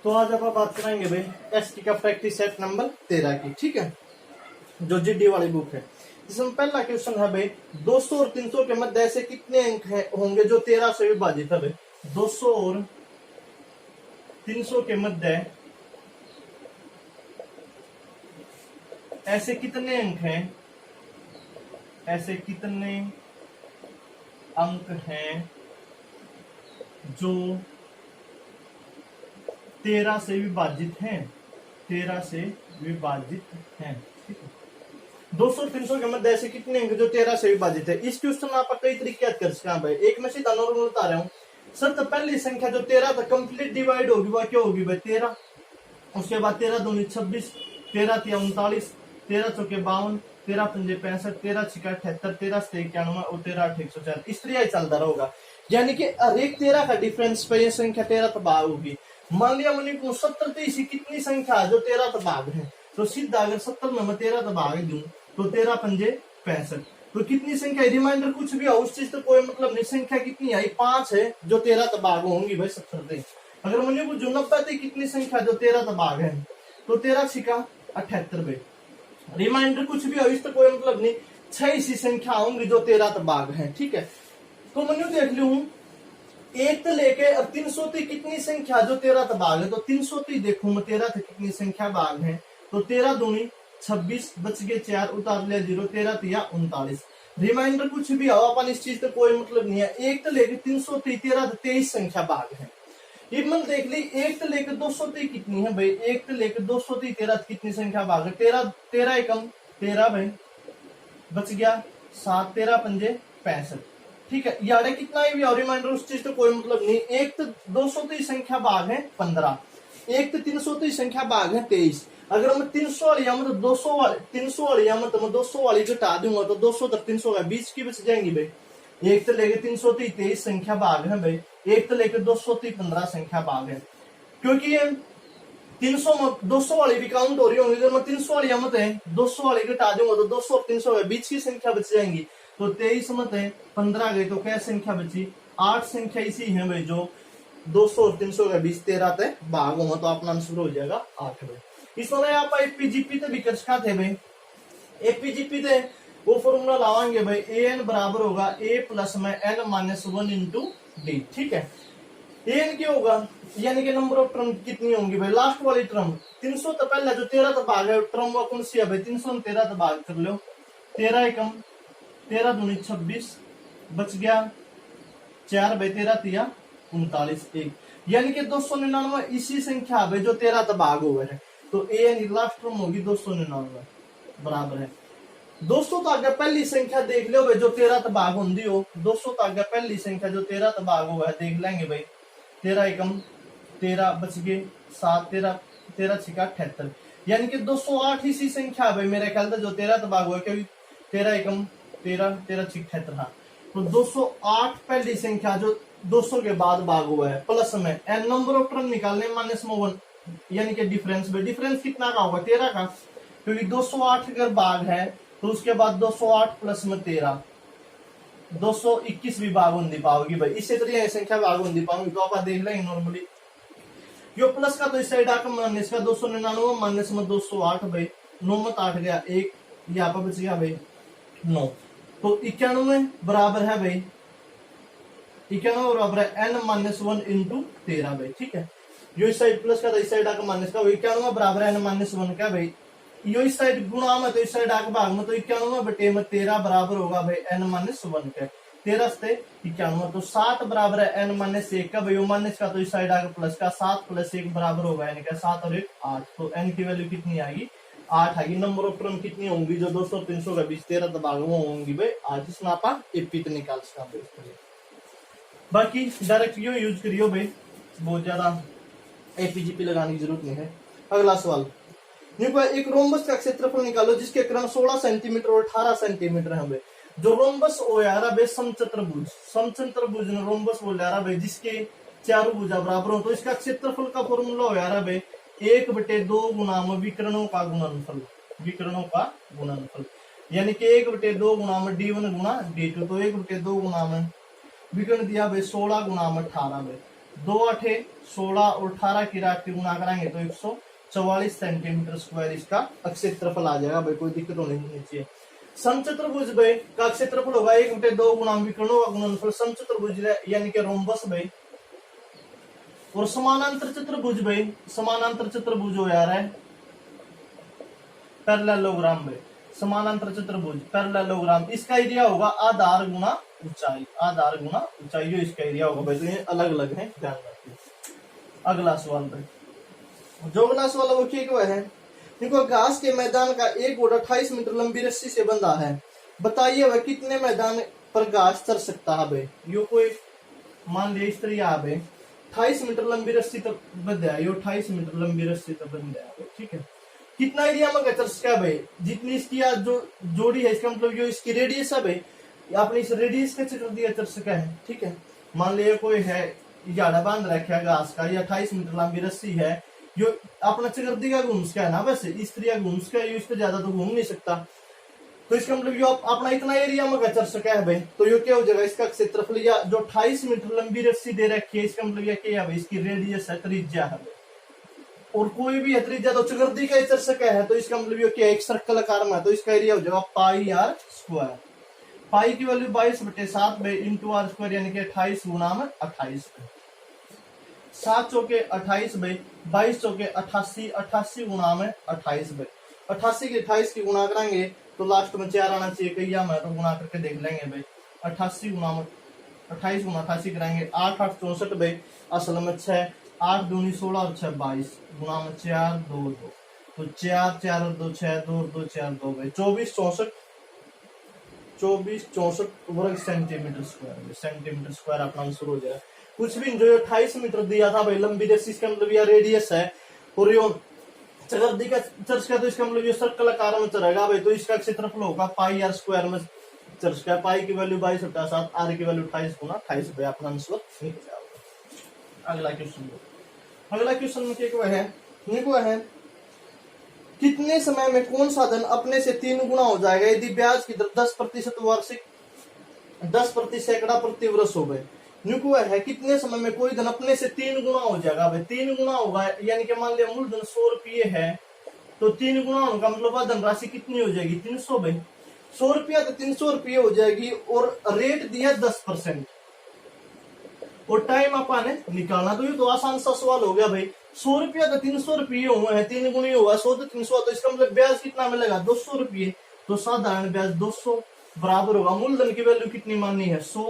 तो आज आप बात करेंगे भाई एसटी का प्रैक्टिस सेट नंबर 13 की, ठीक है, जो जीडी वाली बुक है। जिसमें पहला क्वेश्चन है भाई 200 और 300 के मध्य ऐसे कितने अंक होंगे जो 13 से विभाजित है। भाई 200 और 300 के मध्य ऐसे कितने अंक हैं, ऐसे कितने अंक हैं जो 13 से विभाजित हैं, 13 से विभाजित हैं, ठीक है। 200 और 300 के मध्य ऐसे कितने अंक जो 13 से विभाजित है। इस क्वेश्चन में आप कई तरीके कर सकते हैं भाई। एक में सीधा नॉर्मल बता रहा हूँ सर, तो पहली संख्या जो 13 तक कंप्लीट डिवाइड होगी वह क्या होगी भाई 13। उसके बाद 13 दूनी 26, 13 तिया 39, 13 चौके 52, 13 पंजे 65, 13 छिका 78, 13 से 91 और 13 8 104। इस तरह ही चलता रहेगा। यानी कि हर एक 13 का डिफरेंस पे ये संख्या 13 तबाह होगी। मान लिया मैंने 70 तो इसी कितनी संख्या जो 13 तबाह है, तो सीधा अगर 70 में मैं 13 तबाह दूं तो 13 पंजे 65, तो कितनी संख्या रिमाइंडर कुछ भी हो उस चीज तो कोई मतलब नहीं। संख्या कितनी आई 5 है जो 13 तबाह होंगी भाई 70 से। अगर मैंने कुछ 90 कितनी संख्या जो 13 तबाह है, तो 13 छिका 78 भाई। रिमाइंडर कुछ भी हो इस तो कोई मतलब नहीं। 6 ऐसी संख्या होंगी जो 13 तबाह है, ठीक है। तो मैंने देख लू 1 तो लेके अब 300 तक कितनी संख्या जो 13 तबाह है, तो 300 तक देखू मैं 13 तक कितनी संख्या बाग है, तो 13 दूनी 26, बच गए 4, उतार लिया 0, 13 तिया 39। रिमाइंडर कुछ भी हो अपन इस चीज का कोई मतलब नहीं है। 1 तो लेके 300 तक 13 23 संख्या बाग है। इमन देख ली 1 तो लेकर 200 तक कितनी है भाई, 1 तो लेकर 200 तक 13 कितनी संख्या बाग है, 13 एकम 13 भाई, बच गया 7, 13 पंजे 65, ठीक है। यार कितना ही भी और रिमाइंडर उस चीज तो कोई मतलब नहीं। 1 तो 200 तक संख्या बाग है 15, 1 तो 300 तक संख्या बाग है 23। अगर मैं 300 वाली या मतलब 200 वाली 300 वाली या मतलब 200 वाली घटा दूंगा तो 200 तक 300 का 20 की बच जाएंगी भाई। 1 तो लेकर 300 तक 23 संख्या बाग है भाई, 1 तो लेकर 200 तक 15 संख्या बाग है। क्योंकि ये 300 200 वाली भी काउंट हो रही होंगी, अगर मैं 300 वाली मत है 200 वाली घटा दूंगा तो 200 और 300 का 20 की संख्या बच जाएंगी। तो 23 मत है 15 गई तो क्या संख्या बची 8 संख्या इसी है भाई जो 200 और 300 का 20 13 तक भाग होगा, तो अपना आंसर हो जाएगा 8 भाई। इसमें आप एपीजीपी तो भी कर सकते हैं भाई। एपीजीपी थे वो फॉर्मूला लावाएंगे भाई, ए एन बराबर होगा ए प्लस में एन माइनस 1 इंटू डी, ठीक है। ए एन क्या होगा, यानी कि नंबर ऑफ टर्म कितनी होंगी भाई, लास्ट वाली टर्म 300 तो पहले जो 13 तक भाग है टर्म वो कौन सी है भाई, 300 में 13 तक भाग कर लो, 13 एकम 13 दूनी 26, बच गया 4 भाई, 13 तिया 39 1, यानी कि 299 इसी संख्या भाई जो 13 तक भाग हुआ है। तो ए एन लास्ट टर्म होगी 299 बराबर है 200 तो आगे पहली संख्या देख लो भाई जो 13 तक भाग होंगी हो। 200 तो आगे पहली संख्या जो 13 तक भाग हुआ है देख लेंगे भाई, 13 एकम 13, बच गए 7, 13 13 छिका 78, यानी कि 208 इसी संख्या भाई मेरे ख्याल से जो 13 तक भाग हुआ है, क्योंकि 13 एकम 13 13 छिका 78। हाँ, तो 208 पहली संख्या जो 200 के बाद भाग हुआ है, प्लस में एन नंबर ऑफ टर्म निकालने माइनस में 1, यानी कि डिफरेंस में डिफरेंस कितना का होगा 13 का, क्योंकि 208 अगर भाग है तो उसके बाद 208 प्लस में 13 221 भी भाग नहीं पाओगी भाई। इसी तरह संख्या भाग नहीं पाऊंगी, तो आप देख लेंगे नॉर्मली यो प्लस का तो इस साइड आकर माइनस का 299 माइनस में 208 भाई, 9 में 8 गया 1, यहाँ पर बच गया भाई 9, तो 91 बराबर है भाई, 91 बराबर है n माइनस 1 इंटू 13 भाई, ठीक है। यो इस साइड प्लस का तो इस साइड आकर माइनस का, 91 बराबर है n माइनस 1 का भाई, यो इस साइड गुणा में तो इस साइड आकर भाग में, तो 91 बटे में 13 बराबर होगा भाई n माइनस 1 का, 13 से 91, तो 7 बराबर है n माइनस 1 का भाई, माइनस का तो इस साइड आकर प्लस का, 7 प्लस 1 बराबर होगा यानी कि 7 और 1 8, तो n की वैल्यू कितनी आएगी 8 आएगी। नंबर ऑफ टर्म कितनी होंगी जो 200 300 का 20 13 भाग वो होंगी भाई आज, इसमें आप एपी निकाल सकते हैं। बाकी डायरेक्ट यो यूज करियो भाई, बहुत ज्यादा एपीजीपी लगाने की जरूरत नहीं है। अगला सवाल, एक रोम्बस का क्षेत्रफल निकालो जिसके क्रम 16 सेंटीमीटर और 18 सेंटीमीटर है भाई। जो रोम्बस हो यार भाई समचतुर्भुज, समचतुर्भुज ने रोम्बस बोल यार भाई जिसके चारों भुजा बराबर हो, तो इसका क्षेत्रफल का फॉर्मूला हो यार भाई 1/2 गुना में विकर्णों का गुणनफल, विकर्णों का गुणनफल, यानी कि 1/2 गुना में d1 गुना d2, तो 1/2 गुना में विकर्ण दिया भाई 16 गुना में 18 भाई, 2 8 16 और 18 की राशि गुना कराएंगे तो 144 सेंटीमीटर स्क्वायर इसका क्षेत्रफल आ जाएगा भाई, कोई दिक्कत होनी नहीं चाहिए। समचतुर्भुज भाई का क्षेत्रफल होगा 1/2 गुना विकर्णों का गुणनफल समचतुर्भुज यानी कि रोम्बस भाई। और समानांतर चतुर्भुज भाई, समानांतर चतुर्भुज हो यार है पैरेललोग्राम भाई, समानांतर चतुर्भुज पैरेललोग्राम, इसका एरिया होगा आधार गुना ऊंचाई, आधार गुना ऊंचाई जो इसका एरिया होगा भाई। तो ये अलग अलग है, ध्यान रखिए। अगला सवाल भाई, जो अगला सवाल है वो क्या है, देखो घास के मैदान का एक गोट 28 मीटर लंबी रस्सी से बंधा है, बताइए वह कितने मैदान पर घास चर सकता है भाई। यो कोई मान लिया इस तरह यहाँ भाई 28 मीटर लंबी रस्सी तक बंधा है, यो 28 मीटर लंबी रस्सी तक बंधा है, ठीक है। कितना एरिया में चर सकता है भाई, जितनी इसकी जो जोड़ी है इसका मतलब जो इसकी रेडियस है भाई, आपने इस रेडियस का चक्कर दिया चर सका है, ठीक है। मान लिया कोई है जाड़ा बांध रखा है घास का, या 28 मीटर लंबी रस्सी है, जो अपना चक्रदी का घूम का है ना, वैसे इस तरह घूम का, इससे ज्यादा तो घूम नहीं सकता। तो इसका मतलब जो अपना इतना एरिया में चर सका है भाई, तो ये क्या हो जाएगा, इसका क्षेत्रफल या जो 28 मीटर लंबी रस्सी दे रखी है, इसका मतलब क्या है भाई, इसकी रेडियस है, त्रिज्या है। और कोई भी त्रिज्या तो चक्रदी का चर सका है, तो इसका मतलब ये क्या है, एक सर्कल आकार में है, तो इसका एरिया हो जाएगा पाई आर स्क्वायर। पाई की वैल्यू 22/7 भाई इंटू आर स्क्वायर, यानी कि 28 गुना में 28। 7 चौके 28 भाई, 22 चौके 88, 88 गुना में 28 भाई। 88 की 28 की गुना करेंगे तो लास्ट में 4 आना चाहिए, कई मैं तो गुना करके देख लेंगे भाई। 88 गुना में 28 गुना 88 कराएंगे, 8 8 64 भाई, असल में 6, 8 दूनी 16 और 6 22 गुना में 4 2 2, तो 4 4 और 2 6 2 2 4 2 भाई 24 64 वर्ग सेंटीमीटर स्क्वायर, सेंटीमीटर स्क्वायर अपना आंसर हो जाएगा। कुछ भी जो 28 मीटर दिया था भाई लंबी रस्सी, इसका मतलब यह रेडियस है, और यो चक्रदी का चर्च का, तो इसका मतलब ये सर्कल आकार में चलेगा भाई, तो इसका क्षेत्रफल होगा पाई आर स्क्वायर में चर्च का। पाई की वैल्यू 22/7, आर की वैल्यू 28 गुना 28 भाई, अपना आंसर निकल जाएगा। अगला क्वेश्चन, अगला क्वेश्चन में क्या है, कितने समय में कौन सा धन अपने से 3 गुना हो जाएगा यदि ब्याज की दर 10% वार्षिक 10% सैकड़ा प्रति वर्ष हो गए। न्यूको है कितने समय में कोई धन अपने से 3 गुना हो जाएगा भाई, 3 गुना होगा, यानी कि मान लिया मूलधन 100 रुपये है, तो 3 गुना होगा मतलब धनराशि कितनी हो जाएगी 300 भाई। 100 रुपया तो 300 रुपये हो जाएगी, और रेट दिया 10%, और टाइम अपन निकालना, तो ये तो आसान सा सवाल हो गया भाई। 100 रुपया तो 300 रुपये हुए हैं, 3 गुनी हुआ 100 तो 300, तो इसका मतलब ब्याज कितना मिलेगा 200 रुपये, तो साधारण ब्याज 200 बराबर होगा मूलधन की वैल्यू कितनी माननी है 100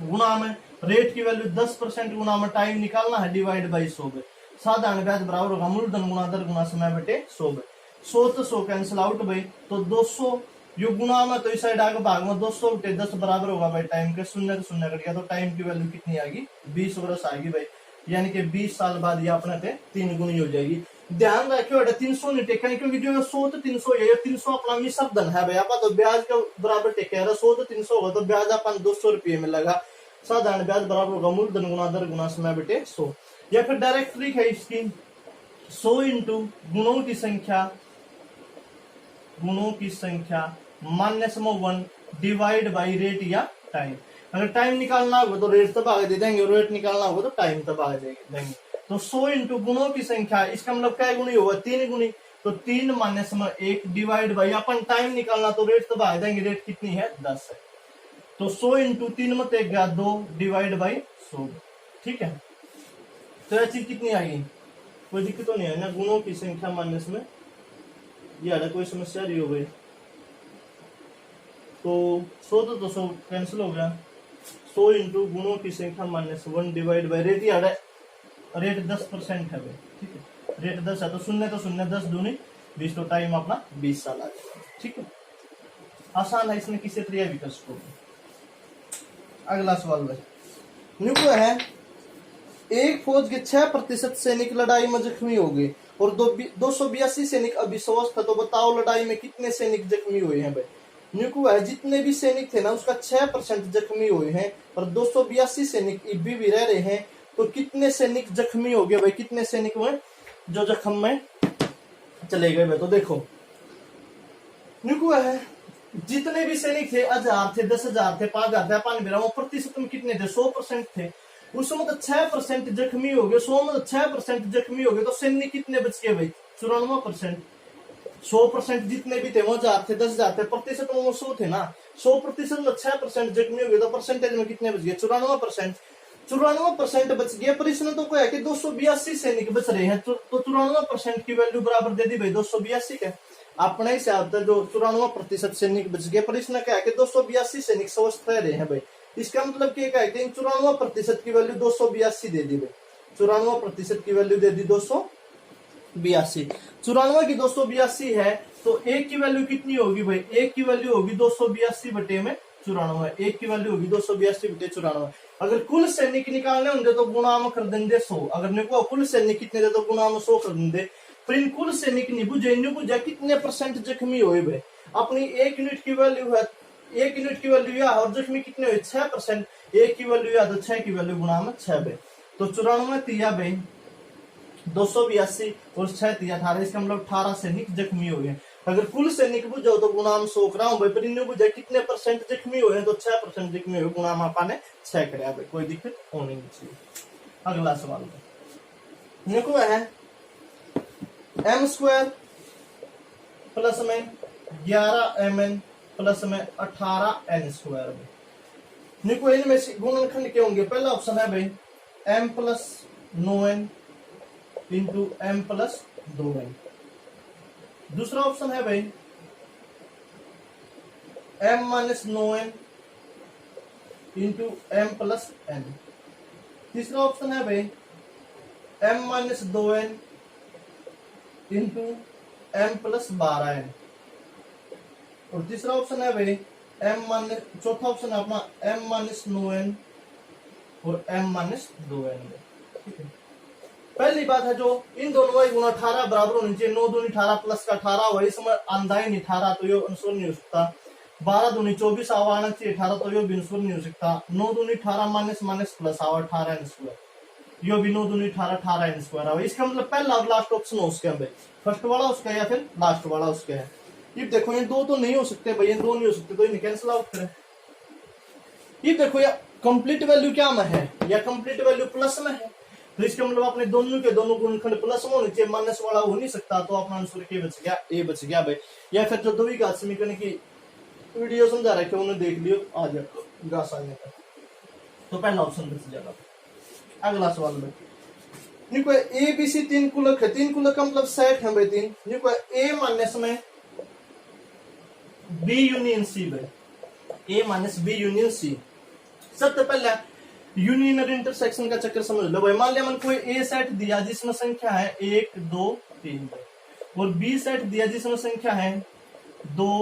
गुना में रेट की वैल्यू 10% गुना में टाइम निकालना है डिवाइड बाई 100 भाई। साधारण ब्याज बराबर होगा मूलधन गुना दर गुना समय बटे 100 भाई। 100 तो 100 कैंसिल आउट भाई, तो 200 यो गुना में, तो इस साइड आगे भाग में 200 बटे 10 बराबर होगा भाई टाइम के, शून्य तो शून्य कट गया, तो टाइम की वैल्यू कितनी आएगी 20 वर्ष आएगी भाई, यानी कि 20 साल बाद ये अपने 3 गुनी हो जाएगी। ध्यान रखियो 300 नहीं टेका, क्योंकि जो 100 तो 300 है, 300 अपना मिश्र धन है भाई, आप तो ब्याज का बराबर टेका 100 तो 300 होगा, तो ब्याज अपन 200 रुपये मिलेगा। साधारण ब्याज बराबर होगा मूलधन गुना दर गुना समय बटे 100, या फिर डायरेक्ट ट्रिक है इसकी 100 इंटू गुणों की संख्या मान्य समूह 1 डिवाइड बाई रेट या टाइम। अगर टाइम निकालना होगा तो रेट तब आगे दे देंगे, और रेट निकालना होगा तो टाइम तब आगे देंगे। तो 100 इंटू गुणों की संख्या, इसका मतलब क्या गुणी होगा 3 गुणी, तो 3 मान्य समूह 1 डिवाइड बाई अपन टाइम निकालना, तो रेट तब आगे देंगे, रेट कितनी है 10 है, तो 100 इंटू 3 मत 2 डिवाइड बाई 100, ठीक है। तो यह चीज कितनी आएगी, कोई दिक्कत तो नहीं है ना, गुणों की संख्या मानने में यार कोई समस्या नहीं हो गई, तो 100 तो 100 कैंसिल हो गया। 100 इंटू गुणों की संख्या मानने से 1 डिवाइड बाई रेट, यार रेट 10% है भाई, ठीक है, रेट 10 है, तो शून्य तो शून्य 10 दूनी 20, तो टाइम अपना 20 साल आ जाएगा, ठीक है। आसान है, इसमें किसी तरह भी कर सको। अगला सवाल भाई, न्यूको है एक फौज के 6% सैनिक लड़ाई में जख्मी हो गए और 282 सैनिक अभी स्वस्थ है, तो बताओ लड़ाई में कितने सैनिक जख्मी हुए हैं भाई। न्यूको है जितने भी सैनिक थे ना उसका 6% जख्मी हुए हैं, और 282 सैनिक अभी भी रह रहे हैं, तो कितने सैनिक जख्मी हो गए भाई, कितने सैनिक हुए जो जख्म में चले गए भाई। तो देखो न्यूको है जितने भी सैनिक थे 1000 थे, 10,000 थे, 5,000 थे, 5,000 प्रतिशत में कितने थे 100% थे, उसमें तो 6% जख्मी हो गए, 100 में तो 6% जख्मी हो गए, तो सैनिक कितने बच गए भाई? 94%। 100% जितने भी थे वो 1000 थे, 10,000 थे, प्रतिशत में वो 100 थे ना। 100% में 6% जख्मी हो गए, तो परसेंटेज में कितने बच गए? 94%। 94% बच गया, पर इसने तो क्या है कि 282 सैनिक बच रहे हैं, तो 94% की वैल्यू बराबर दे दी भाई 282 के। अपने हिसाब से जो 94% सैनिक बच गए, पर इसने क्या है कि 282 सैनिक स्वस्थ रह रहे हैं भाई। इसका मतलब क्या है कि 94% की वैल्यू 282 दे दी भाई। 94% की वैल्यू दे दी 282। 94 की 282 है, तो एक की वैल्यू कितनी होगी भाई? एक की वैल्यू होगी 282 बटे में 94। एक की वैल्यू होगी 282 बटे 94। अगर कुल सैनिक निकालने होंगे तो गुणा में कर देंगे 100। अगर निको कुल सैनिक कितने थे तो गुणा में 100 कर देंगे। पर इन कुल सैनिक नहीं बुझे कितने परसेंट जख्मी हुए भाई। अपनी 1 यूनिट की वैल्यू है, 1 यूनिट की वैल्यू या और जख्मी कितने हुए? 6%। 1 की वैल्यू या तो 6 की वैल्यू गुणा में 6 भाई। तो 94 तिया भाई 282 और 6 तिया 18, इसका मतलब 18 सैनिक जख्मी हो गए। अगर कुल सैनिक बुझाओ तो गुणा में 100 कराओ भाई, पर इन्हें बुझा कितने परसेंट जख्मी हुए हैं, तो 6% जख्मी हुए, गुणा में आपने 6 कराया भाई। कोई दिक्कत होनी नहीं चाहिए। अगला सवाल देखो है m² प्लस में 11mn प्लस में 18n²। देखो इनमें से गुणनखंड क्या होंगे? पहला ऑप्शन है भाई m plus 9n into m plus 2n। दूसरा ऑप्शन है भाई m minus 9n into m plus n। तीसरा ऑप्शन है भाई m minus 2n into m plus 12n। और तीसरा ऑप्शन है भाई चौथा ऑप्शन है अपना m माइनस 9n और m माइनस 2n। ठीक है, पहली बात है जो इन दोनों का गुणा 18 बराबर होनी चाहिए। 9 दूनी 18 प्लस का 18 हुआ, इसमें आंधा ही नहीं 18, तो ये आंसर नहीं हो सकता। 12 दूनी 24 आना चाहिए 18, तो ये भी आंसर नहीं हो सकता। 9 दूनी 18 माइनस माइनस प्लस आवा 18n², यो भी 9 दूनी 18 18n² आवा। इसका मतलब पहला और लास्ट ऑप्शन हो उसके अंदर, फर्स्ट वाला उसका या फिर लास्ट वाला उसके है। ये देखो ये दो तो नहीं हो सकते भाई, ये दो नहीं हो सकते, तो इन्हें कैंसिल आउट करें। ये देखो या कंप्लीट वैल्यू क्या में है, या कंप्लीट वैल्यू प्लस में है, तो इसका मतलब अपने दोनों के दोनों गुणनखंड प्लस में होने चाहिए, माइनस वाला हो नहीं सकता। तो अपना आंसर क्या बच गया? ए बच गया भाई। या फिर जो द्विघात समीकरण की वीडियो समझा रखे उन्हें देख लियो आ जाएगा आसानी का, तो पहला ऑप्शन बच जाएगा। अगला सवाल में देखो ए बी सी 3 कुलक है, 3 कुलक का मतलब सेट है भाई 3। देखो ए माइनस में बी यूनियन सी भाई, ए माइनस बी यूनियन सी। सबसे पहले यूनियन और इंटरसेक्शन का चक्कर समझ लो भाई। मान लिया मन कोई ए सेट दिया जिसमें संख्या है 1 2 3 और बी सेट दिया जिसमें संख्या है 2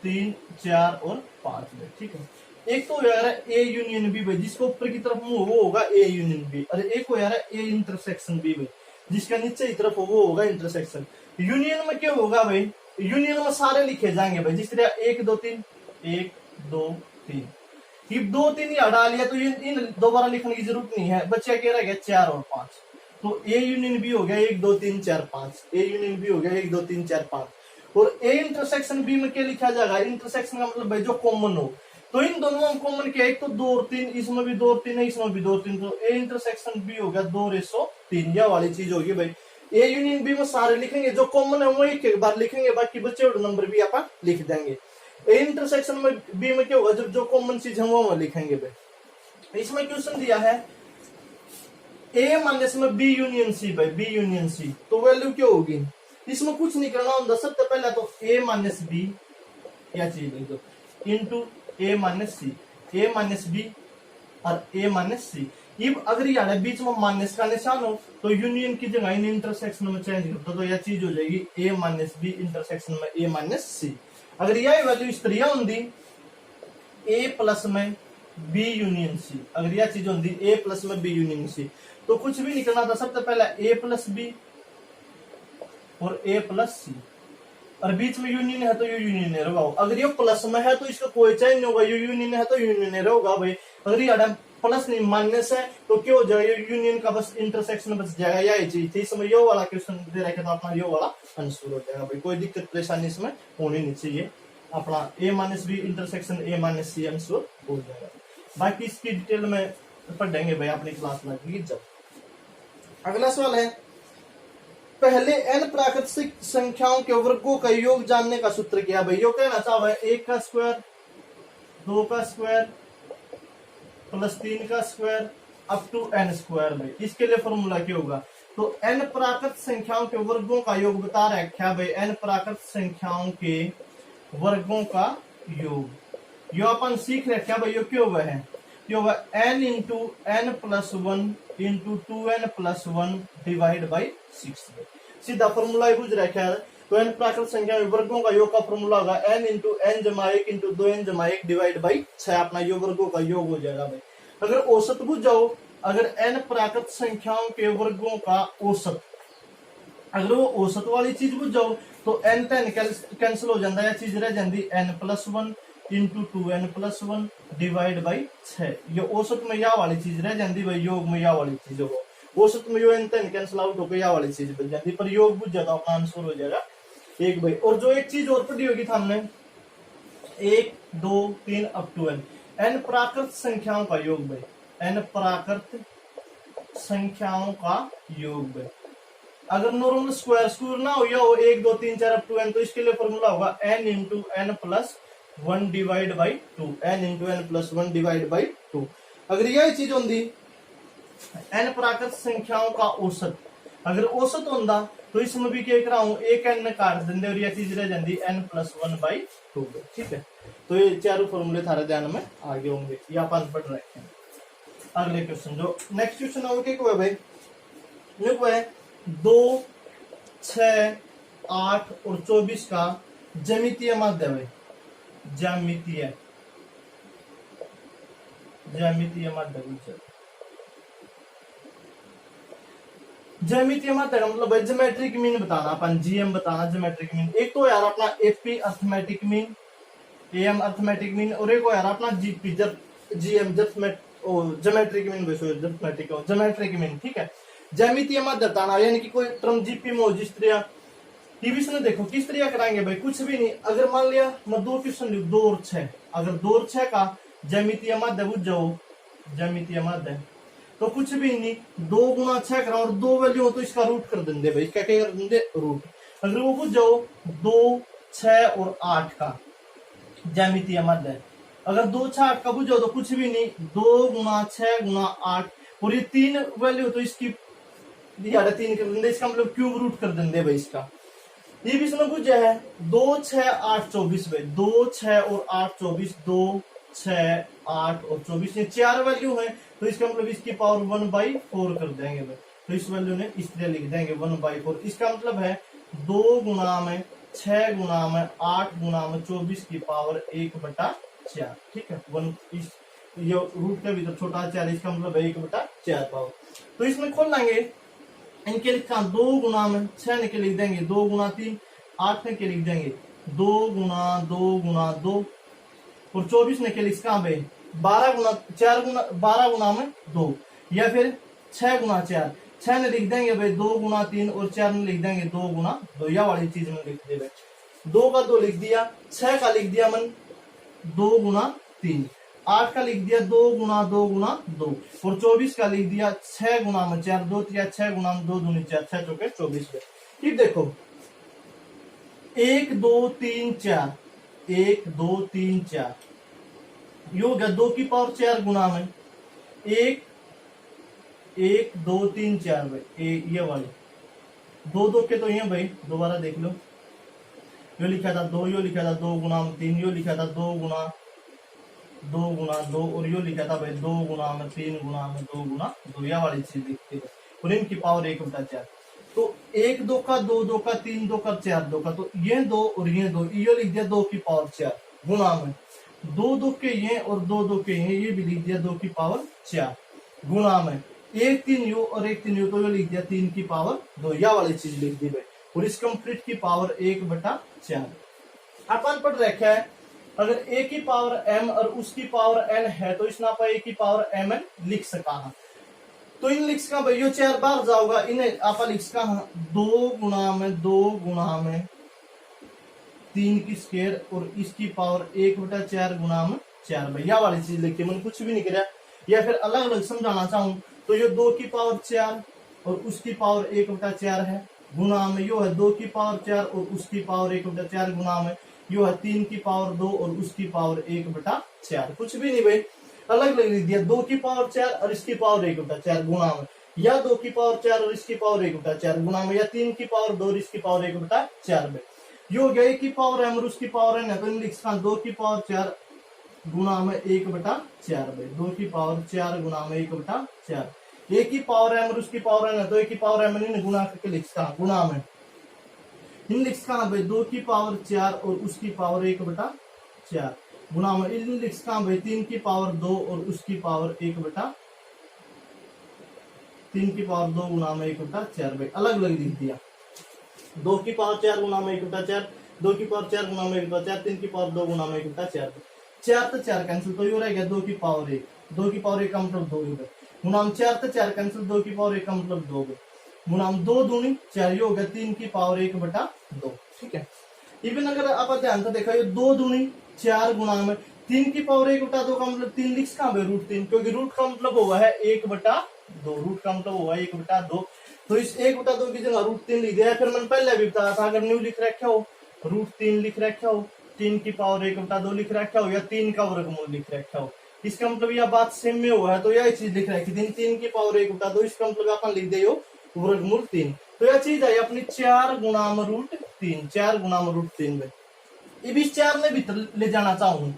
3 4 और 5। ठीक है, एक तो यार ए यूनियन बी भाई, जिसको ऊपर की तरफ मुंह वो होगा ए यूनियन बी, और एक को यार ए इंटरसेक्शन बी भाई, जिसका नीचे की तरफ वो होगा इंटरसेक्शन। यूनियन में क्या होगा भाई? यूनियन में सारे लिखे जाएंगे भाई, जिस तरह 1 2 3 1 2 3। ये 2 3 ही हटा लिया तो इन दोबारा लिखने की जरूरत नहीं है, बच्चा क्या रह गया 4 और 5। तो ए यूनियन बी हो गया 1 2 3 4 5, ए यूनियन बी हो गया 1 2 3 4 5। और ए इंटरसेक्शन बी में क्या लिखा जाएगा? इंटरसेक्शन का मतलब भाई जो कॉमन हो, तो इन दोनों में कॉमन क्या है? एक तो 2 और 3, इसमें भी 2 और 3 है, इसमें भी 2 और 3, तो ए इंटरसेक्शन बी हो गया 2:3, यह वाली चीज होगी भाई। ए यूनियन बी में सारे लिखेंगे, जो कॉमन है वो एक बार लिखेंगे, बाकी बचे हुए नंबर भी आप लिख देंगे। ए इंटरसेक्शन में बी में क्या होगा? जब जो कॉमन चीज है वो लिखेंगे भाई। इसमें क्वेश्चन दिया है ए माइनस में बी यूनियन सी भाई, बी यूनियन सी, तो वैल्यू क्या होगी? इसमें कुछ नहीं करना होता, सबसे पहले तो ए माइनस बी क्या चीज लिख दो इंटू ए माइनस सी, ए माइनस बी और ए माइनस सी। अब अगर ये बीच में माइनस का निशान हो तो यूनियन की जगह इन इंटरसेक्शन में चेंज कर दो, तो यह चीज हो जाएगी ए माइनस बी इंटरसेक्शन में ए माइनस सी। अगर यह वैल्यू इस तरह होंगी ए प्लस में बी यूनियन सी, अगर यह चीज होंगी ए प्लस में बी यूनियन सी, तो कुछ भी नहीं करना था, सबसे पहले ए प्लस बी और ए प्लस सी, और बीच में यूनियन है तो ये यूनियन रहेगा। अगर ये प्लस में है तो इसका कोई चेंज नहीं होगा, ये यूनियन है तो यूनियन रहेगा भाई। अगर ये प्लस नहीं माइनस है तो क्या हो जाएगा? यूनियन का बस इंटरसेक्शन बच जाएगा, यही चीज थी। इसमें ये वाला क्वेश्चन दे रखे तो अपना ये वाला आंसर हो जाएगा भाई, कोई दिक्कत परेशानी इसमें होनी नहीं चाहिए। अपना A minus B intersection A minus C answer हो जाएगा। बाकी इसकी डिटेल में पढ़ेंगे भाई अपनी क्लास में जब। अगला सवाल है, पहले n प्राकृतिक संख्याओं के वर्गों का योग जानने का सूत्र क्या। भाई यो कहना चाहो है 1 का स्क्वायर, 2 का स्क्वायर प्लस 3 का square up to n square में। इसके लिए फॉर्मूला क्या होगा, तो n प्राकृत संख्याओं के वर्गों का योग बता रखा भाई, n प्राकृत संख्याओं के वर्गों का योग यो अपन सीख रखा भाई। यो क्या हुआ है, यो हुआ n into n plus 1 into 2n plus 1 divide by 6। सीधा फॉर्मूला बुझ रखा है। तो n प्राकृत संख्या में वर्गों का योग का फॉर्मूला होगा n इंटू n जमा 1 इंटू 2n जमा 1 डिवाइड बाई 6। अपना योग वर्गों का योग हो जाएगा भाई। अगर औसत बुझ जाओ, अगर n प्राकृत संख्याओं के वर्गों का औसत, अगर वो औसत वाली चीज बुझ जाओ तो n n कैंसिल हो जाता है, चीज रह जाती n plus 1 into 2n plus 1 divide by 6। ये औसत में या वाली चीज रह जाती भाई, योग में या वाली चीज हो, औसत में यो n कैंसिल आउट होकर या वाली चीज बन जाती, पर योग बुझ जाता अपना आंसर हो जाएगा एक भाई। और जो एक चीज और पढ़ी होगी हमने 1 2 3 अप टू n प्राकृत संख्याओं का योग भाई, n प्राकृत संख्याओं का योग भाई। अगर नॉर्मल स्क्वायर ना हो या हो 1 2 3 4 अप टू n, तो इसके लिए फॉर्मूला होगा n into n plus 1 divide by 2, n into n plus 1 divide by 2। अगर यह चीज होती n प्राकृत संख्याओं का औसत, अगर औसत होता तो इसमें भी क्या करा हूं, एक n काट देंगे और यह चीज रह जाती n प्लस 1 बाई 2। ठीक है, तो ये चारों फॉर्मूले थारे ध्यान में आगे होंगे, ये अपन पढ़ रखे हैं। अगले क्वेश्चन, जो नेक्स्ट क्वेश्चन है वो क्या हुआ भाई, वो है 2 6 8 और 24 का ज्यामितीय माध्य भाई, ज्यामितीय माध्य। ज्यामितीय माध्य का मतलब भाई ज्योमेट्रिक मीन बताना, अपन जीएम बताना ज्योमेट्रिक मीन। एक तो यार अपना AP arithmetic mean, am arithmetic mean, और एक यार अपना GP GM geometric mean, geometric mean. ठीक है, ज्यामितीय माध्य बताना यानी कि कोई टर्म जीपी में हो, जिस तरह टीवी ने देखो किस तरह कराएंगे भाई, कुछ भी नहीं। अगर मान लिया मैं 2 क्वेश्चन लिख 2 और 6, अगर 2 और 6 का ज्यामितीय माध्य बुझ जाओ, ज्यामितीय माध्य तो कुछ भी नहीं, 2 गुना 6 करा और 2 वैल्यू हो तो इसका रूट कर देंगे भाई, क्या कर देंगे रूट। अगर वो बुझ जाओ 2 6 और 8 का ज्यामितीय माध्य, अगर 2 6 8 का बुझ जाओ तो कुछ भी नहीं, 2 गुना 6 गुना 8 और ये 3 वैल्यू तो इसकी 3 कर देंगे, इसका मतलब क्यूब रूट कर देंगे भाई इसका। ये भी इसमें बुझ है 2 6 8 24 भाई, 2 6 और 8 24, 2 6 8 और 24, ये 4 वैल्यू है, तो इसका मतलब इसकी पावर 1/4 कर देंगे भाई। तो इस वैल्यू ने इस तरह लिख देंगे 1/4। इसका मतलब है 2 गुना में 6 गुना में 8 गुना में 24 की पावर 1/4। ठीक है, ये रूट का भी तो छोटा 4, इसका मतलब है 1/4 पावर। तो इसमें खोल लेंगे, इनके लिखा 2 गुना में 6 के लिख देंगे 2 गुना 3, 8 के लिख देंगे 2 गुना 2 गुना 2 और 24 ने के लिख कहा भाई 12 गुना 4 गुना 12 गुना में 2, या फिर 6 गुना 4, 6 ने लिख देंगे भाई 2 गुना 3 और 4 ने लिख देंगे 2 गुना 2, या वाली चीज में लिख दे भाई। 2 का 2 लिख दिया, 6 का लिख दिया मन 2 गुना 3, 8 का लिख दिया 2 गुना 2 गुना 2 और 24 का लिख दिया 6 गुना में 4, 2 या 6 गुना में 2 दूनी 4, 6 चौके 24। ठीक, देखो 1 2 3 4, 1 2 3 4 ये हो गया 2 की पावर 4 गुना में 1 1 2 3 4 भाई, ये वाली 2 2 के तो ये भाई दोबारा देख लो, यो लिखा था 2, यो लिखा था 2 गुना में 3, यो लिखा था 2 गुना 2 और यो लिखा था भाई 2 गुना में 3 गुना में 2 गुना 2, या वाली चीज लिखते हैं और इनकी पावर 1/4। तो 1 2 का 2 2 का 3 2 का 4 2 का, तो ये 2 और ये 2, ये लिख दिया 2 की पावर 4 गुना में 2 2 के ये और 2 2 के ये भी लिख दिया 2 की पावर 4 गुना में 1 3 यू और 1 3 यू, तो ये लिख दिया 3 की पावर 2, या वाली चीज लिख दी भाई, और इस कंप्लीट की पावर 1/4। अपन पढ़ रखा है अगर a की पावर m और उसकी पावर n है तो इसमें आप a की पावर mn लिख सका है, तो इन लिख सका भाई यो 4 बार जाओगा, इन्हें आप लिख सका 2 गुना में 2 गुना में 3 की स्क्वायर और इसकी पावर 1/4 गुना में 4 भाई, या वाली चीज लिखी, मैंने कुछ भी नहीं किया, या फिर अलग अलग समझाना चाहूं तो ये 2 की पावर 4 और उसकी पावर 1/4 है, गुणा में यो है 2 की पावर 4 और उसकी पावर 1/4 गुणा में यो है 3 की पावर 2 और उसकी पावर 1/4। कुछ भी नहीं भाई, अलग अलग लिख दिया, 2 की पावर 4 और इसकी पावर 1/4 गुणा में, या 2 की पावर 4 और इसकी पावर 1/4 गुणा में, या 3 की पावर 2 और इसकी पावर 1/4 में। यो हो गया 1 की पावर m और उसकी पावर n है, तो इन लिख सकता 2 की पावर 4 गुणा में 1/4 भाई, 2 की पावर 4 गुणा में 1/4। 1 की पावर m और उसकी पावर n है, तो 1 की पावर m इन गुणा करके लिख सकता गुणा में इन लिख सकता भाई 2 की पावर 4 और उसकी पावर 1/4 गुणा में इन लिख सकता भाई 3 की पावर 2 और उसकी पावर 3 की पावर 2 गुणा में 1/4 भाई, अलग अलग लिख दिया। 2 की पावर 4 गुणा में 1/4, 2 की पावर 4 गुणा में 1/4, 3 की पावर 2 गुणा में 1/4। 4 तो 4 कैंसिल, तो ये रह गया 2 की पावर 1, 2 की पावर 1 का मतलब 2 गुणा में 4 तो 4 कैंसिल, 2 की पावर 1 का मतलब 2 गुणा में 2 दूनी 4, ये हो गया 3 की पावर 1/2। ठीक है, इवन अगर आप ध्यान से देखा, ये 2 दूनी 4 गुणा में 3 की पावर 1/2 का मतलब 3 लिख कहां है √3, क्योंकि रूट का मतलब हुआ है 1/2, रूट का मतलब हुआ है 1/2, तो इस 1/2 की जगह √3 लिख दिया। फिर मैंने पहले भी बताया था, अगर न्यू लिख रखा हो, √3 लिख रखा हो, 3 की पावर 1/2 लिख रखा हो, या 3 का वर्गमूल लिख रखा हो, इसका मतलब यह बात सेम में हुआ है, तो यह चीज लिख रखी थी 3 की पावर 1/2, इसका मतलब अपन लिख दे वर्गमूल 3, तो यह चीज है अपनी 4 गुणा में √3, 4 गुणा में √3 में। अब इस 4 में भीतर ले जाना चाहूंगा,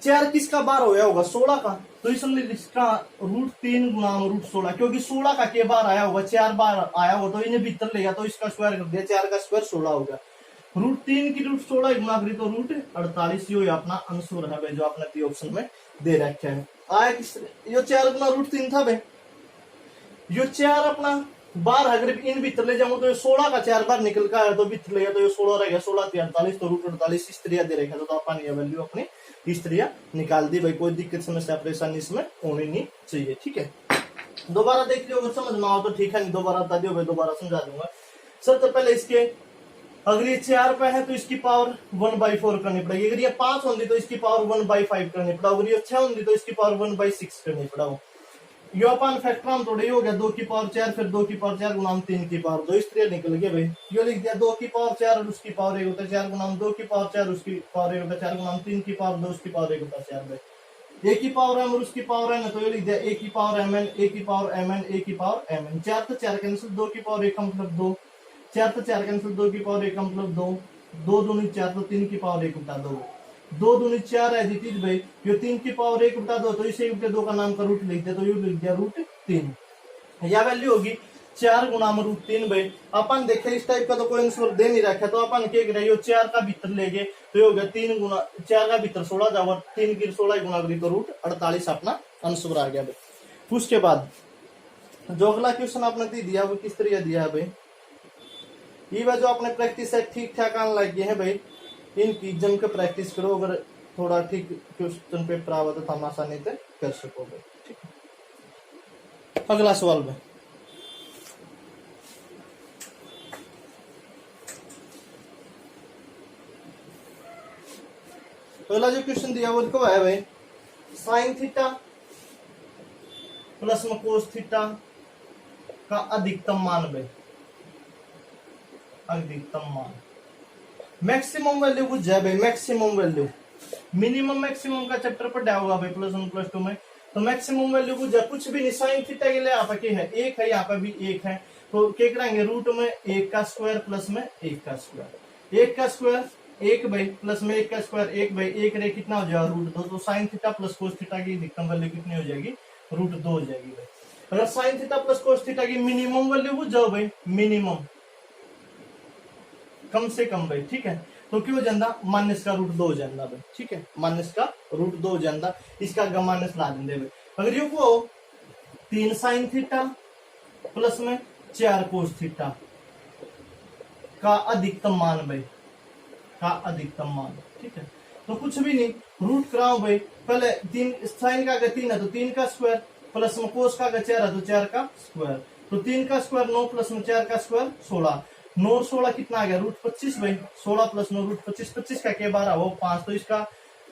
4 किसका बार होगा 16 का, तो इसमें इसका √3 गुणा में √16, क्योंकि 16 का के बार आया होगा, 4 बार आया हो, तो इन्हें भीतर ले गया, तो इसका स्क्वायर कर दिया, 4 का स्क्वायर 16 हो गया। √3 की √16 गुणा करी तो √48, यो अपना आंसर है भाई, जो आपने ऑप्शन में दे रखा है। आया किस, यो 4 गुणा √3 था भाई, यो 4 अपना बार अगर इन भीतर ले जाऊं तो 16 का 4 बार निकल का है, तो भीतर ले गया, तो ये 16 रह गया, 16 × 48, तो √48 इस तरह दे रखा, तो अपन ये वैल्यू अपनी इस तरह निकाल दी भाई। कोई दिक्कत समस्या परेशानी इसमें होनी नहीं चाहिए। ठीक है, दोबारा देख लियो, अगर समझ में आओ तो ठीक है, नहीं दोबारा बता दियो भाई, दोबारा समझा दूंगा। सबसे पहले इसके, अगर ये 4 पे है तो इसकी पावर 1/4 करनी पड़ेगी, अगर ये 5 होंगी तो इसकी पावर 1/5 करनी पड़ेगी, अगर ये 6 होंगी तो इसकी पावर 1/6 करनी पड़ेगी। यो अपन फैक्टर हम थोड़े हो गया 2 की पावर 4, फिर 2 की पावर 4 गुना 3 की पावर 2, इस तरह निकल गया भाई। यो लिख दिया 2 की पावर 4 और उसकी पावर 1/4 गुना 2 की पावर 4 उसकी पावर 1/4 गुना 3 की पावर 2 उसकी पावर 1/4 भाई। 1 की पावर m और उसकी पावर n, तो ये लिख दिया 1 की पावर mn, 1 की पावर mn, 1 की पावर mn। 4 तो 4 कैंसिल, 2 की पावर 1 का मतलब 2, 4 तो 4 कैंसिल, 2 की पावर 1 का मतलब 2, 2 दूनी 4, तो 3 की पावर 1/2, 2 दूनी 4 है जी तीज भाई, ये 3 की पावर 1/2, तो इसे 1/2 का नाम का रूट लिख दिया, तो ये लिख दिया √3। यह वैल्यू होगी 4 गुणा में √3 भाई। अपन देखे इस टाइप का तो कोई आंसर दे नहीं रखा, तो अपन क्या करें, ये 4 का भीतर ले गए, तो ये हो गया 3 गुणा 4 का भीतर 16 जाओ, 3 की 16 गुणा करी तो √48 अपना आंसर आ गया भाई। उसके बाद जो अगला क्वेश्चन आपने दिया वो किस तरह दिया है भाई, ये बात जो आपने प्रैक्टिस है ठीक ठाक आने लग गए हैं भाई, इनकी जम के प्रैक्टिस करो, अगर थोड़ा ठीक क्वेश्चन पेपर आवा तो हम आसानी से कर सकोगे। ठीक है, अगला सवाल में पहला जो क्वेश्चन दिया वो कब है भाई, साइन थीटा प्लस में कोस थीटा का अधिकतम मान भाई, अधिकतम मान। मैक्सिमम वैल्यू कुछ है भाई, मैक्सिमम वैल्यू, मिनिमम मैक्सिमम का चैप्टर पढ़ा होगा भाई +1 +2 में, तो मैक्सिमम वैल्यू कुछ है, कुछ भी नहीं। साइन थीटा के लिए यहाँ पे क्या है, 1 है, यहाँ पे भी 1 है, तो क्या करेंगे, रूट में 1 का स्क्वायर प्लस में 1 का स्क्वायर, 1 का स्क्वायर 1 भाई, प्लस में 1 का स्क्वायर 1 भाई, 1 रे कितना हो जाएगा √2, तो sine theta plus cos theta की अधिकतम वैल्यू कितनी हो जाएगी, √2 हो जाएगी भाई। अगर sine theta plus cos theta की मिनिमम वैल्यू कुछ जाओ भाई, मिनिमम कम से कम भाई, ठीक है, तो क्यों जाता माइनस का √2 हो जाता भाई, ठीक है, माइनस का √2 हो जाता, इसका माइनस ला देंगे भाई। अगर ये को 3 साइन थीटा प्लस में 4 कोस थीटा का अधिकतम मान भाई, का अधिकतम मान, ठीक है, तो कुछ भी नहीं, रूट कराओ भाई, पहले 3 साइन का 3 है तो 3 का स्क्वायर, प्लस में कोस का 4 है तो 4 का स्क्वायर, तो 3 का स्क्वायर 9 प्लस में 4 का स्क्वायर 16, 9 और 16 कितना आ गया √25 भाई, 16 प्लस 9 √25, 25 का के 12 वो 5, तो इसका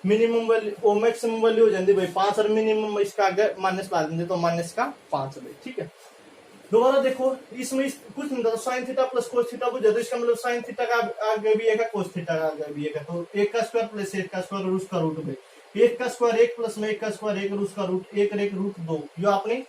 मिनिमम वैल्यू मैक्सिमम वैल्यू हो जाती भाई 5 और मिनिमम इसका आगे माइनस ला देंगे तो माइनस का 5 भाई। ठीक है, दोबारा देखो इसमें कुछ नहीं था, sine theta plus cos theta बुझे, तो इसका मतलब साइन थीटा का आगे भी है, कोस थीटा का आगे भी है, तो 1 का स्क्वायर प्लस 1 का स्क्वायर और उसका रूट भाई। 1 का स्क्वायर 1 प्लस में 1 का स्क्वायर 1 और उसका रूट 1 और 1 रूट 2, जो आपने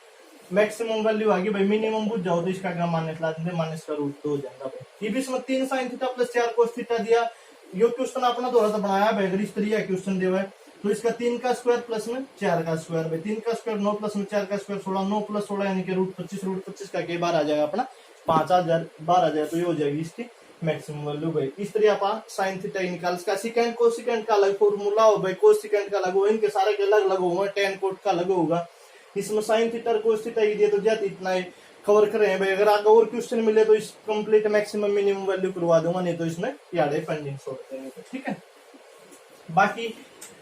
मैक्सिमम वैल्यू आ गई भाई। मिनिमम बुझ जाओ तो इसका आगे माइनस ला देंगे, माइनस का रूट 2 हो जाएगा भाई। ये भी इसमें 3 sine theta plus 4 cos theta दिया। यो क्वेश्चन अपना थोड़ा सा बनाया है, अगर इस तरीके का क्वेश्चन दिया है तो इसका 3 का स्क्वायर प्लस में 4 का स्क्वायर भाई। 3 का स्क्वायर 9 प्लस में 4 का स्क्वायर 16, 9 प्लस 16 यानी कि रूट 25 का के बार आ जाएगा अपना 5000 12 आ जाए, तो ये हो जाएगी इसकी मैक्सिमम वैल्यू भाई। इस तरह आप साइन थीटा निकाल इसका। सिकेंड कोसिकेंड का अलग फॉर्मूला हो भाई, कोसिकेंड का अलग हो, इनके सारे के अलग अलग होगा, टेन कोट का अलग होगा। इसमें साइन थीटा और कोस थीटा दिए तो ज्यादा इतना ही कवर कर रहे हैं भाई। अगर आगे और क्वेश्चन मिले तो इस कंप्लीट मैक्सिमम मिनिमम वैल्यू करवा दूंगा, नहीं तो इसमें याद पेंडिंग छोड़ देंगे। ठीक है, बाकी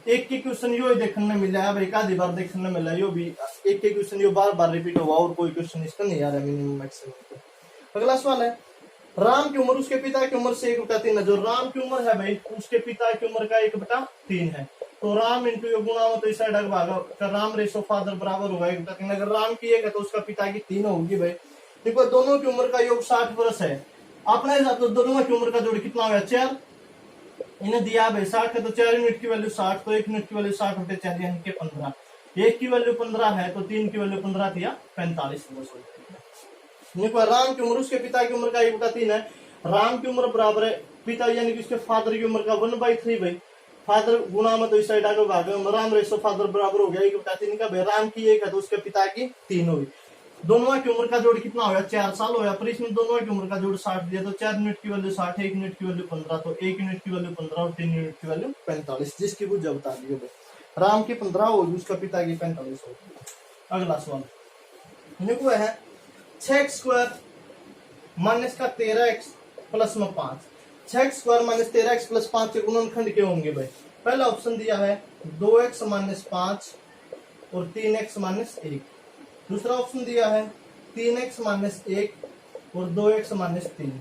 एक के क्वेश्चन यो देखने मिला है भाई, आधी बार देखने मिला यो भी, एक के क्वेश्चन यो बार बार रिपीट हुआ और कोई क्वेश्चन इसका नहीं आ रहा मिनिमम मैक्सिमम। अगला सवाल है, राम की उम्र उसके पिता की उम्र से 1/3 है। जो राम की उम्र है भाई उसके पिता की उम्र का 1/3 है, तो राम इंटू यो गुणा हो तो इस साइड भागा, राम रेशो फादर बराबर होगा 1/3। अगर राम की 1 है तो उसका पिता की 3 होगी भाई। देखो दोनों की उम्र का योग 60 वर्ष है, अपने हिसाब से दोनों की उम्र का जोड़ कितना होगा 4। इन्हें दिया भाई 60 है तो 4 यूनिट की वैल्यू 60, तो 1 यूनिट की वैल्यू 60 होते 4 यानी कि 15। 1 की वैल्यू 15 है तो 3 की वैल्यू 15 थी 45 वर्ष हो जाएगी। देखो राम की उम्र उसके पिता की उम्र का 1/3 है। राम की उम्र बराबर है पिता यानी कि उसके फादर की उम्र का 1/3 भाई। फादर गुणा में तो इस साइड आगे भाग राम रेशो फादर बराबर हो गया 1/3 का भाई। राम की 1 है तो उसके पिता की 3 हुई। दोनों की उम्र का जोड़ कितना होगा 4 साल होगा, पर इसमें दोनों की उम्र का जोड़ 60 दिया, तो 4 यूनिट की वैल्यू 60, 1 यूनिट की वैल्यू 15, तो 1 यूनिट की वैल्यू 15 और 3 यूनिट की वैल्यू 45, जिसकी बुझ बता दिए भाई। राम की 15 होगी, उसका पिता की 45 होगी। अगला सवाल देखो है 6x स्क्वायर माइनस का 13x प्लस में 5। 6x square minus 13x plus 5 के गुणनखंड के होंगे भाई। पहला ऑप्शन दिया है 2x माइनस 5 और 3x माइनस 1। दूसरा ऑप्शन दिया है 3x माइनस 1 और 2x माइनस 3।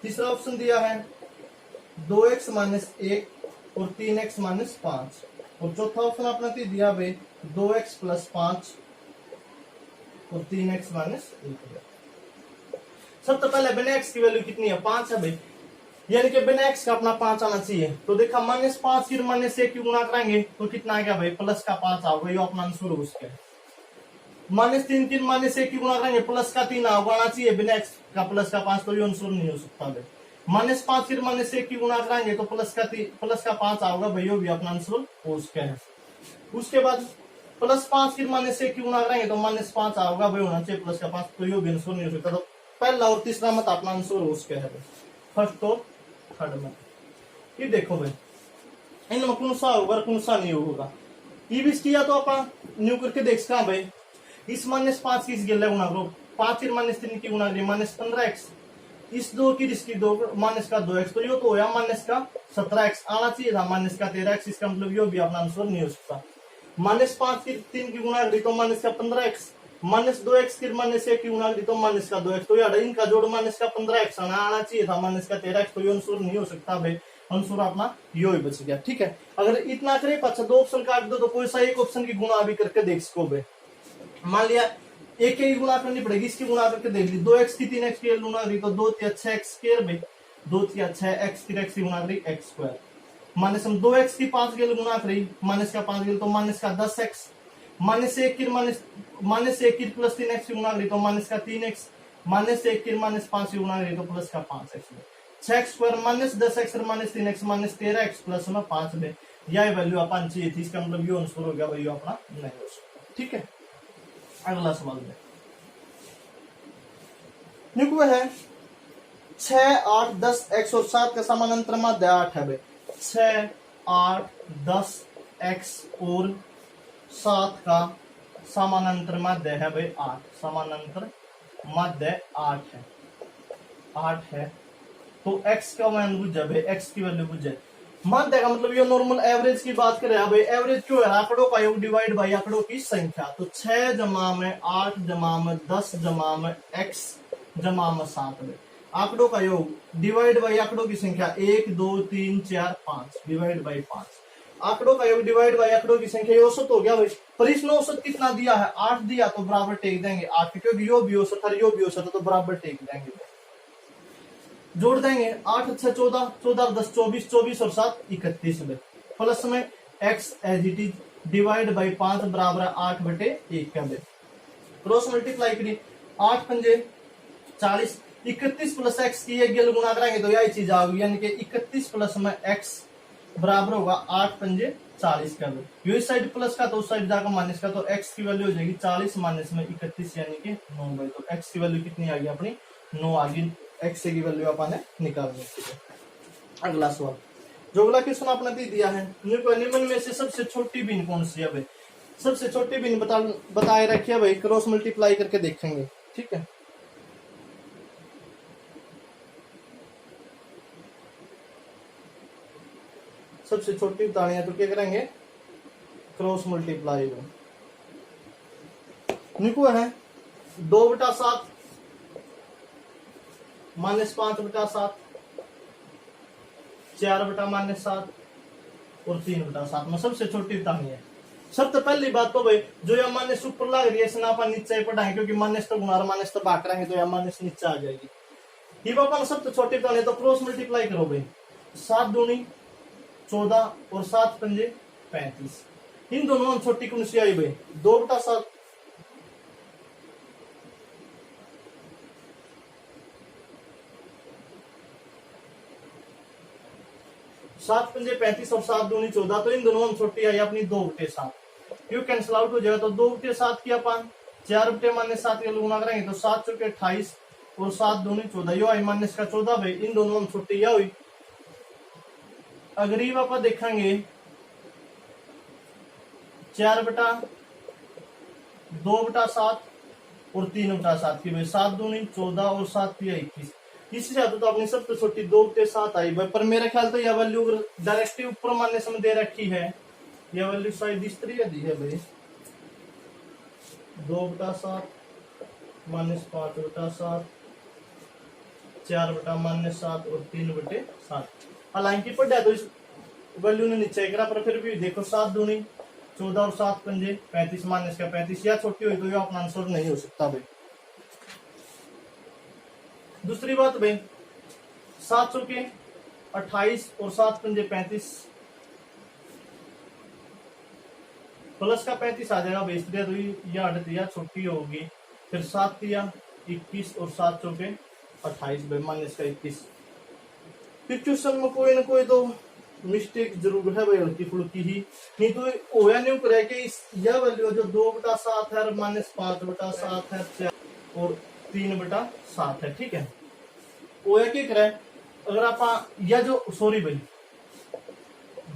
तीसरा ऑप्शन दिया है 2x माइनस 1 और 3x माइनस 5। और चौथा ऑप्शन आपने दिया भाई 2x प्लस 5 और 3x माइनस 1। सबसे पहले बिना x की वैल्यू कितनी है 5 है भाई, यानी कि बिना x का अपना 5 आना चाहिए। तो देखा -5 की -1 की गुणा कराएंगे तो कितना आएगा भाई प्लस का 5 आओगे, ये अपना आंसर हो उसके। -3 की -1 की गुणा करेंगे प्लस का 3 आना चाहिए, बिना x का प्लस का 5, तो ये आंसर नहीं हो सकता भाई। -5 की -1 की गुणा कराएंगे तो प्लस का 5 आओगा भाई, ये भी अपना आंसर हो उसके है। उसके बाद +5 की -1 की गुणा कराएंगे तो -5 आओगा भाई, होना चाहिए प्लस का 5, तो ये भी आंसर नहीं हो सकता। तो पहला और तीसरा मत अपना आंसर हो उसके है, फर्स्ट और थर्ड में। ये देखो भाई इनमें कौन सा होगा कौन सा नहीं होगा, ये भी किया तो आप न्यू करके देख सकते भाई। इस -5 की इस गिल्ले गुणा करो, 5 की -3 की गुणा करिए -15x, इस 2 की इसकी 2 माइनस का 2x, तो ये तो होया -17x, आना चाहिए था -13x, इसका मतलब ये भी अपना आंसर नहीं हो सकता। -5 की 3 की गुणा करी तो -15x, -2x की -1 की गुणा करी तो -2x, तो यार इनका जोड़ -15x आना चाहिए था -13x, तो ये आंसर नहीं हो सकता भाई, आंसर अपना यो ही बच गया। ठीक है, अगर इतना करे अच्छा 2 ऑप्शन काट दो तो कोई सा एक ऑप्शन की गुणा भी करके देख सको भाई। मान लिया एक की गुणा करनी पड़ेगी, इसकी गुणा करके देख ली, 2x की 3x की गुणा करी तो 2 × 6x स्क्वायर भाई, 2 × 6x की x की गुणा करी x स्क्वायर, माइनस हम 2x की 5 की गुणा करी माइनस का 5 की तो माइनस का 10x, -1 की प्लस 3x की गुणा करी तो माइनस का 3x, -1 की -5 की गुणा करी तो प्लस का 5x, 6x square -10x -3x -13x plus में 5 में यह वैल्यू अपन चाहिए थी, इसका मतलब ये आंसर हो गया भाई, अपना नहीं हो सकता। ठीक है, अगला सवाल में निकू है 6, 8, 10 x और 7 का समानांतर माध्य 8 है भाई। 6, 8, 10 x और 7 का समानांतर माध्य है भाई 8, समानांतर माध्य 8 है, तो x का मान बुझ जाए भाई, x की वैल्यू बुझ जाए। माध्य का मतलब ये नॉर्मल एवरेज की बात करें भाई, एवरेज क्यों है आंकड़ों का योग डिवाइड बाई आंकड़ों की संख्या, तो 6 जमा में 8 जमा में 10 जमा में x जमा में 7 में आंकड़ों का योग डिवाइड बाई आंकड़ों की संख्या 1 2 3 4 5 डिवाइड बाई 5। आंकड़ों का योग डिवाइड बाय आंकड़ों की संख्या, ये औसत हो गया भाई। पर इसमें औसत कितना दिया है, 8 दिया, तो बराबर टेक देंगे 8, क्योंकि यो भी औसत है यो भी औसत है, तो बराबर टेक देंगे। जोड़ देंगे 8 अच्छा 14, 14 10 24, 24 और 7 31 में, प्लस में x as it is divide by 5 बराबर है 8/1 का बे। क्रॉस मल्टीप्लाई करिए 8 पंजे 40, 31 प्लस x की एक गेल गुणा करेंगे तो यही चीज आ गई, यानी कि 31 प्लस में x बराबर होगा 8 पंजे 40 का बे। इस साइड प्लस का तो उस साइड जाकर माइनस का, तो x की वैल्यू हो जाएगी 40 माइनस में 31 यानी कि 9 बाई, तो x की वैल्यू कितनी आ गई अपनी 9 आ गई। x की वैल्यू अपन निकालनी है। अगला सवाल, जो अगला क्वेश्चन आपने दे दिया है, निम्न में से सबसे छोटी बिन कौन सी है भाई। सबसे छोटी बिन बताए रखिए भाई, क्रॉस मल्टीप्लाई करके देखेंगे, ठीक है। सबसे छोटी बतानी है तो क्या करेंगे, क्रॉस मल्टीप्लाई में निको है 2/7 -5/7, 4/-7 और 3/7 में सबसे छोटी बतानी है। सबसे पहली बात तो भाई जो यह माइनस ऊपर लग रही है इसने अपन नीचे पढ़ाएंगे, क्योंकि माइनस तो गुना माइनस तो बांट रहेंगे, तो यह माइनस नीचे आ जाएगी। ये अपन सबसे छोटी बतानी है, तो क्रॉस मल्टीप्लाई करो भाई, 7 दूनी 14 और 7 पंजे 35। इन दोनों में छोटी कौन सी आई भाई, 2/7। 7 पंजे 35 और 7 दूनी 14, तो इन दोनों में छोटी आई अपनी 2/7। क्यों कैंसिल आउट हो जाएगा, तो 2/7 की अपन 4/-7 के गुणा करेंगे, तो 7 चौके 28 और 7 दूनी 14, यो आई माइनस का 14 भाई। इन दोनों में छोटी यह हुई। अगरीब आप देखेंगे 4/2/7 और 3/7 की भाई, 7 दूनी 14 और 7 21। इससे ज्यादा तो अपनी सबसे छोटी 2/7 आई भाई। पर मेरा ख्याल तो यह वैल्यू डायरेक्टली ऊपर माइनस में दे रखी है, यह वैल्यू शायद इस तरह दी है भाई, 2/7 -5/7, 4/-7 और 3/7। हालांकि पढ़ा तो इस वैल्यू ने नीचे करा, पर फिर भी देखो 7 दूनी 14 और 7 पंजे 35 माइनस का 35, या छोटी हुई तो यह अपना आंसर नहीं हो सकता भाई। दूसरी बात भाई 7 चौके 28 और 7 पंजे 35, प्लस का 35 आ जाएगा भाई, इसलिए तो ये हट दिया छोटी होगी। फिर 7 दिया 21 और 7 चौके 28 भाई, माइनस का 21। फिर क्वेश्चन में कोई ना कोई तो मिस्टेक जरूर है भाई, हल्की फुल्की ही, नहीं तो होया नहीं करे कि यह वैल्यू जो 2/7 है -5/7 है 4 और 3/7 है, ठीक है। होया क्या करे, अगर आप यह जो सॉरी भाई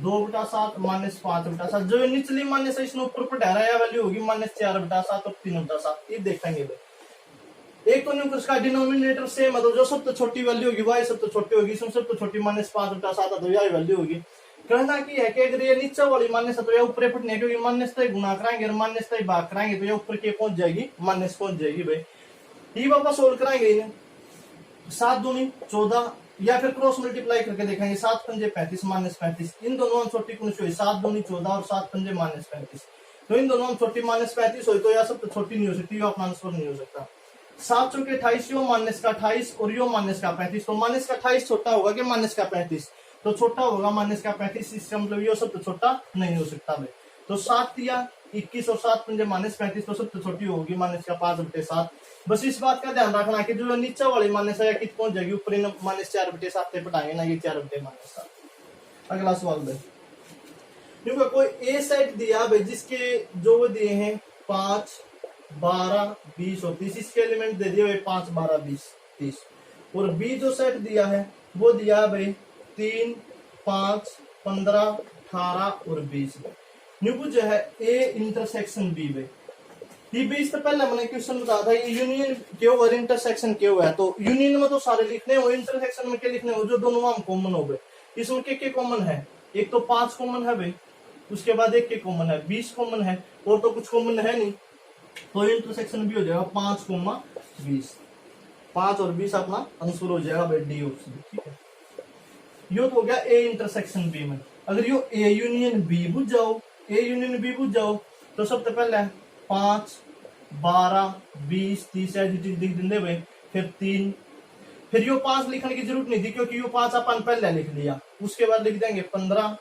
2/7 -5/7, जो निचली माइनस है इसने ऊपर पढ़ा रहा है, वैल्यू होगी -4/7 और 3/7। ये देखेंगे भाई, एक तो न्यूक्लियस का डिनोमिनेटर सेम है, तो जो सबसे छोटी वैल्यू होगी वही सबसे छोटी होगी। इसमें सबसे छोटी -5/7 है, तो यही वैल्यू होगी। कहना की है कि अगर ये नीचे वाली माइनस है तो यह ऊपर पढ़ने, क्योंकि माइनस से गुणा कराएंगे और माइनस से भाग कराएंगे, तो यह ऊपर के पहुंच जाएगी, माइनस पहुंच जाएगी भाई। ये वापस सोल्व कराएंगे इन्हें, 7 दूनी 14, या फिर क्रॉस मल्टीप्लाई करके देखेंगे, 7 पंजे 35 -35। इन दोनों में छोटी कौन सी हुई, 7 दूनी 14 और 7 पंजे -35, तो इन दोनों में छोटी -35 हुई, तो यह सब तो छोटी नहीं हो सकती, यह अपना आंसर नहीं हो सकता। 7 चौके 28, यो माइनस का 28 और यो माइनस का 35, तो माइनस का 28 छोटा होगा कि माइनस का 35, तो छोटा होगा माइनस का 35, इसका मतलब ये सब तो छोटा नहीं हो सकता भाई। तो 7 दिया 21 और 7 पंजे -35, तो सबसे छोटी होगी माइनस का 5/7। बस इस बात का ध्यान रखना कि जो नीचे वाली माइनस है कित पहुंच जाएगी, ऊपर -4/7 पे पढ़ाएंगे ना, ये 4/-7। अगला सवाल भाई, क्योंकि कोई ए सेट दिया भाई जिसके जो दिए हैं 5 12 20 और 30, इसके एलिमेंट दे दिए भाई 5 12 20 30, और बी जो सेट दिया है वो दिया भाई 3 5 15 18 और 20। न्यू जो है ए इंटरसेक्शन बी भाई, ये भी इससे पहले मैंने क्वेश्चन बताया था, ये यूनियन क्यों और इंटरसेक्शन क्यों है, तो यूनियन में तो सारे लिखने हो, इंटरसेक्शन में क्या लिखने हो, जो दोनों में कॉमन हो गए। इसमें क्या कॉमन है, एक तो 5 कॉमन है भाई, उसके बाद एक के कॉमन है 20 कॉमन है, और तो कुछ कॉमन है नहीं, तो इंटरसेक्शन भी हो जाएगा 5, 5 और 20 अपना आंसर हो जाएगा भाई डी ऑप्शन, ठीक है। यो तो हो गया ए इंटरसेक्शन बी में। अगर यो ए यूनियन बी बुझ जाओ, ए यूनियन बी बुझ जाओ तो सबसे पहले 5, 12, 20, 30 लिख देंगे भाई, फिर 3, फिर यो 5 लिखने की जरूरत नहीं थी क्योंकि यो 5 अपन पहले लिख लिया। उसके बाद लिख देंगे 15,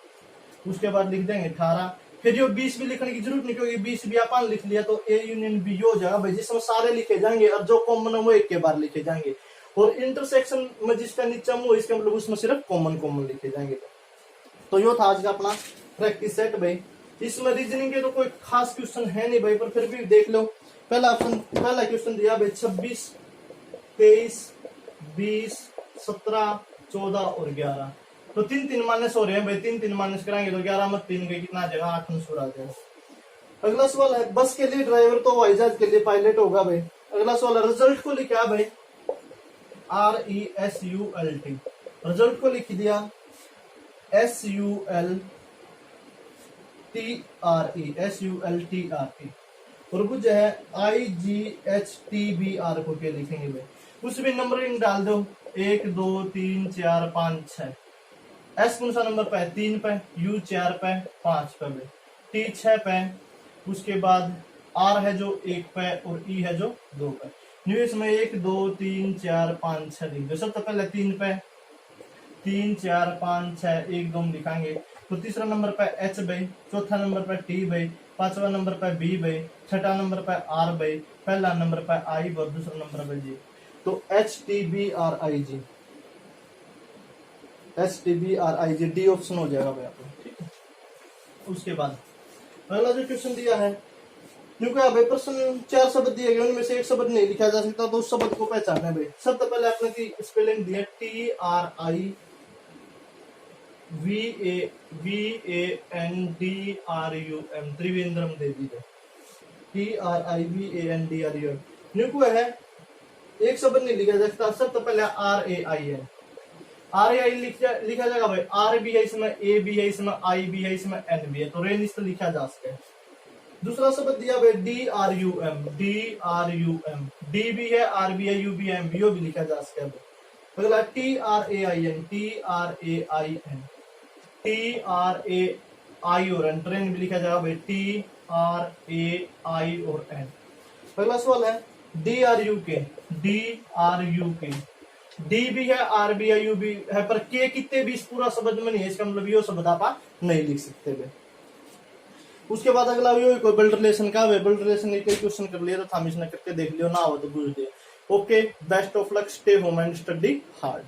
उसके बाद लिख देंगे 18, फिर यो 20 भी लिखने की जरूरत नहीं क्योंकि 20 भी अपन लिख लिया। तो ए यूनियन बी हो जाएगा भाई, जिसमें सारे लिखे जाएंगे और जो कॉमन है वो एक के बार लिखे जाएंगे, और इंटरसेक्शन में जिसका नीचा मुंह इसका मतलब उसमें सिर्फ कॉमन लिखे जाएंगे। तो यो था आज का अपना प्रैक्टिस सेट भाई। इसमें रीजनिंग के तो कोई खास क्वेश्चन है नहीं भाई, पर फिर भी देख लो। पहला क्वेश्चन दिया भाई 26, 23, 20, 17, 14 और 11। तो 3 माइनस हो रहे हैं भाई, 3 माइनस कराएंगे तो 11 में 3 गए कितना आ जाएगा, 8 में आ जाएगा। अगला सवाल है बस के लिए ड्राइवर तो हवाई जहाज के लिए पायलट होगा भाई। अगला सवाल है रिजल्ट को लिखा भाई RESULT, रिजल्ट को लिख दिया SULTRE, और कुछ है IGHTBR को क्या लिखेंगे भाई, उस भी नंबरिंग डाल दो 1 2 3 4 5 6। S कौन सा नंबर पे है, 3 पे, U 4 पे, 5 पे भाई, T 6 पे, उसके बाद R है जो 1 पे और E है जो 2 पे। न्यू इसमें 1 2 3 4 5 6 लिख दो। सबसे पहले 3 पे, 3 4 5 6 1 2 लिखाएंगे। तो तीसरा नंबर पे H भाई, चौथा नंबर पे T भाई, पांचवा नंबर पे B भाई, छठा नंबर पे R भाई, पहला नंबर पे I और दूसरा नंबर पे G। तो HTBRIG, HTBRIG डी ऑप्शन हो जाएगा भाई आपको, ठीक है। उसके बाद अगला जो क्वेश्चन दिया है, क्योंकि भाई प्रश्न 4 शब्द दिए गए, उनमें से एक शब्द नहीं लिखा जा सकता, तो उस शब्द को पहचानना भाई। सबसे पहले आपने की स्पेलिंग दी है TRIVANDRUM, त्रिवेंद्रम दे दी है, TRIVANDRUM। न्यू है एक शब्द नहीं लिखा जा सकता, सबसे पहले RAI है, RAI लिखा जाएगा भाई, R भी है इसमें, A भी है इसमें, I भी है इसमें, N भी है, तो रेन इस लिखा जा सकता है। दूसरा शब्द दिया भाई DRUM, D भी है, R भी है, U भी है, MBO भी लिखा जा सकता है। अगला TRAIN, TRAI और N, ट्रेन भी लिखा जाएगा भाई, TRAI और N। अगला सवाल है DRUK, D भी है, R भी है, U भी है, पर K कितने भी इस पूरा शब्द में नहीं है, इसका मतलब यो शब्द आप नहीं लिख सकते भाई। उसके बाद अगला यो बिल्ड रिलेशन का है, बिल्ड रिलेशन के क्वेश्चन कर लिया तो थॉमस ने करके देख लियो, ना हो तो पूछ दे। Okay, best of luck, stay home and study hard.